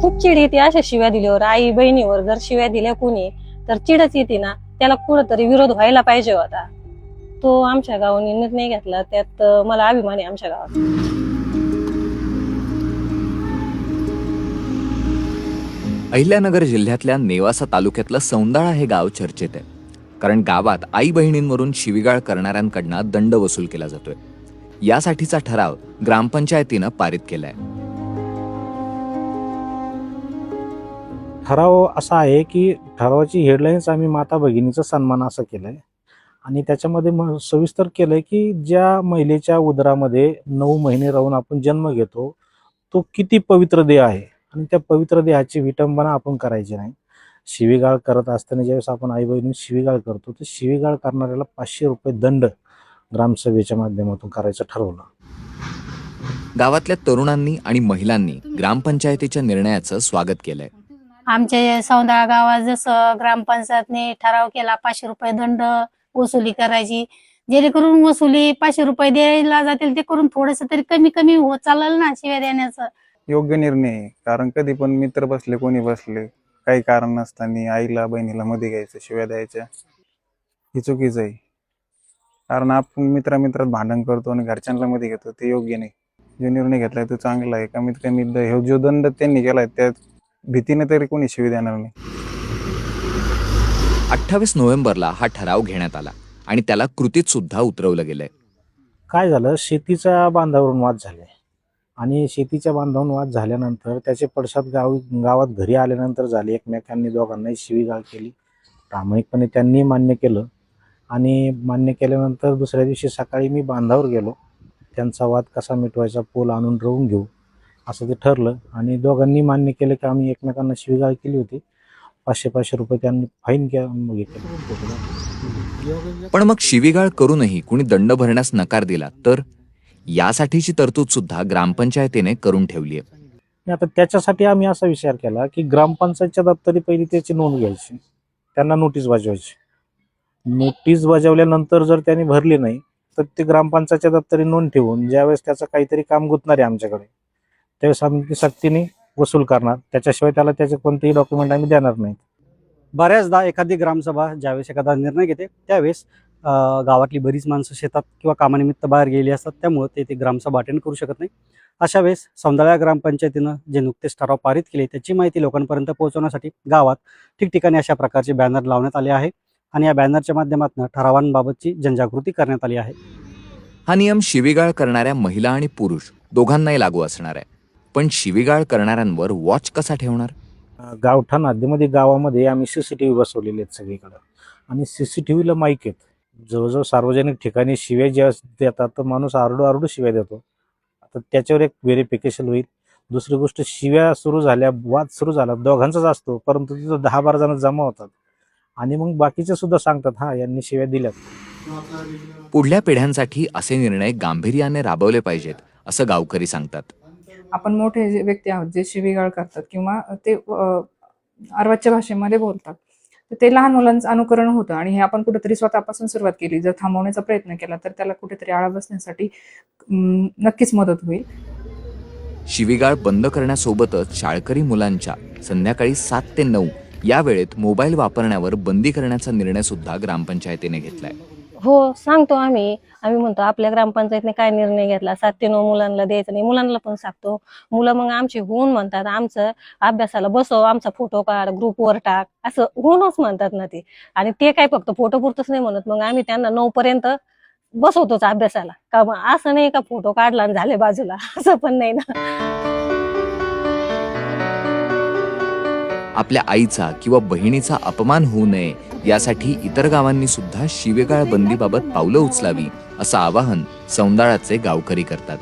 खूप चिड येते अशा शिव्या दिल्यावर. आई बहिणीवर जर शिव्या दिल्या कोणी तर चिडच येते ना. त्याला कुठंतरी विरोध व्हायला पाहिजे होता. तो आमच्या गावाने निर्णय घेतला, त्यात मला अभिमान आहे आमच्या गावात. अहिल्यानगर जिल्ह्यातल्या नेवासा तालुक्यातलं सौंदाळा हे गाव चर्चेत आहे, कारण गावात आई बहिणींवरून शिवीगाळ करणाऱ्यांकडनं दंड वसूल केला जातोय. यासाठीचा ठराव ग्रामपंचायतीनं पारित केलाय. ठराव असा आहे की ठरावाची हेडलाईन्स आम्ही माता भगिनीचा सन्मान असं केलंय आणि त्याच्यामध्ये सविस्तर केलंय की ज्या महिलेच्या उदरामध्ये 9 महिने राहून आपण जन्म घेतो तो किती पवित्र देह आहे आणि त्या पवित्र देहाची विटंबना आपण करायची नाही. शिवीगाळ करत असताना ज्यावेळेस आपण आई बहिणी शिवीगाळ करतो तर शिवीगाळ करणाऱ्याला 500 रुपये दंड ग्रामसभेच्या माध्यमातून करायचं ठरवलं. गावातल्या तरुणांनी आणि महिलांनी ग्रामपंचायतीच्या निर्णयाचं स्वागत केलंय. आमच्या सौंदाळा गावात जसं ग्रामपंचायतने ठराव केला 500 रुपये दंड वसुली करायची, जेणेकरून वसुली 500 रुपये द्यायला जातील ते करून थोडस तरी कमी कमी होत चालेल ना शिव्या देण्याचं. योग्य निर्णय आहे, कारण कधी पण मित्र बसले कोणी बसले काही कारण नसताना आईला बहिणीला मध्ये घ्यायचं शिव्या द्यायच्या हे चुकीचं आहे. कारण आपण मित्रात भांडण करतो आणि घरच्यांना मध्ये घेतो ते योग्य नाही. जो निर्णय घेतलाय तो चांगला आहे. कमीत कमी जो दंड त्यांनी केलाय त्या भीतीने तरी कोणी शिवी देणार नाही. 28 नोव्हेंबरला हा ठराव घेण्यात आला आणि त्याला कृतीत सुद्धा उतरवलं गेलंय. काय झालं, शेतीच्या बांधावरून वाद झाले आणि शेतीच्या बांधावरून वाद झाल्यानंतर त्याचे पडसाद गावात घरी आल्यानंतर झाले. एकमेकांनी दोघांनाही शिवीगाळ केली. प्रामाणिकपणे त्यांनी मान्य केलं आणि मान्य केल्यानंतर दुसऱ्या दिवशी सकाळी मी बांधावर गेलो. त्यांचा वाद कसा मिटवायचा, पोल आणून रवून घेऊ असं ते ठरलं आणि दोघांनी मान्य केलं की आम्ही एकमेकांना शिवीगाळ केली होती. 500 रुपये त्यांनी फाईन केलं. पण मग शिवीगाळ करूनही कुणी दंड भरण्यास नकार दिला तर यासाठीची तरतूद सुद्धा ग्रामपंचायतीने करून ठेवली आहे. आता त्याच्यासाठी आम्ही असा विचार केला की ग्रामपंचायतच्या दप्तरी पहिली त्याची नोंद घ्यायची, त्यांना नोटीस बजावायची. नोटीस बजावल्यानंतर जर त्यांनी भरली नाही तर ते ग्रामपंचायतच्या दप्तरी नोंद ठेवून ज्यावेळेस त्याचं काहीतरी काम गुंतणार आहे आमच्याकडे त्यावेळेस आम्ही सक्तीने वसूल करणार. त्याच्याशिवाय त्याला त्याचे कोणतेही डॉक्युमेंट आम्ही देणार नाही. बऱ्याचदा एखादी ग्रामसभा ज्यावेळेस एखादा निर्णय घेते त्यावेळेस गावातली बरीच माणसं शेतात किंवा कामानिमित्त बाहेर गेली असतात, त्यामुळे ते ग्रामसभा अटेंड करू शकत नाही. अशा वेळेस सौंदाळा ग्रामपंचायतीनं जे नुकतेच ठराव पारित केले त्याची माहिती लोकांपर्यंत पोहोचवण्यासाठी गावात ठिकठिकाणी अशा प्रकारचे बॅनर लावण्यात आले आहे आणि या बॅनरच्या माध्यमातून ठरावांबाबतची जनजागृती करण्यात आली आहे. हा नियम शिवीगाळ करणाऱ्या महिला आणि पुरुष दोघांनाही लागू असणार आहे. पण शिवीगाळ करणाऱ्यांवर वॉच कसा ठेवणार? गावठाण हद्दीमध्ये गावामध्ये आम्ही CCTV बसवलेले आहेत सगळीकडं आणि CCTVला माईक आहेत. जवळजवळ सार्वजनिक ठिकाणी शिव्या ज्या देतात तर माणूस आरडू शिव्या देतो. आता त्याच्यावर एक व्हेरिफिकेशन होईल. दुसरी गोष्ट, शिव्या सुरू झाल्या, वाद सुरू झाला, दोघांचाच असतो, परंतु तिथं 10-12 जण जमा होतात आणि मग बाकीचे सुद्धा सांगतात हा यांनी शिव्या दिल्यात. पुढल्या पिढ्यांसाठी असे निर्णय गांभीर्याने राबवले पाहिजेत असं गावकरी सांगतात. आपण मोठे व्यक्ती आहोत जे शिवीगाळ करतात किंवा ते अर्वाच्य भाषेमध्ये बोलतात, तर ते लहान मुलांचं अनुकरण होतं आणि हे आपण कुठेतरी स्वतःपासून सुरुवात केली, जर थांबवण्याचा प्रयत्न केला तर त्याला कुठेतरी आळा बसण्यासाठी नक्कीच मदत होईल. शिवीगाळ बंद करण्यासोबतच शाळकरी मुलांच्या संध्याकाळी 7 ते 9 या वेळेत मोबाईल वापरण्यावर बंदी करण्याचा निर्णय सुद्धा ग्रामपंचायतीने घेतलाय. हो, सांगतो आम्ही म्हणतो आपल्या ग्रामपंचायतने काय निर्णय घेतला, 7 ते 9 मुलांना द्यायचं नाही. मुलांना पण सांगतो. मुलं मग आमचे होऊन म्हणतात आमचं अभ्यासाला बसव, आमचा फोटो काढ, ग्रुपवर टाक, असं होऊनच म्हणतात ना ते. आणि ते काय फक्त फोटो पुरतच नाही म्हणत, मग आम्ही त्यांना 9 पर्यंत बसवतोच अभ्यासाला. का असं नाही का फोटो काढला आणि झाले बाजूला, असं पण नाही ना. आपल्या आईचा किंवा बहिणीचा अपमान होऊ नये यासाठी इतर गावांनी सुद्धा शिवीगाळ बंदीबाबत पावलं उचलावी असं आवाहन सौंदाळाचे गावकरी करतात.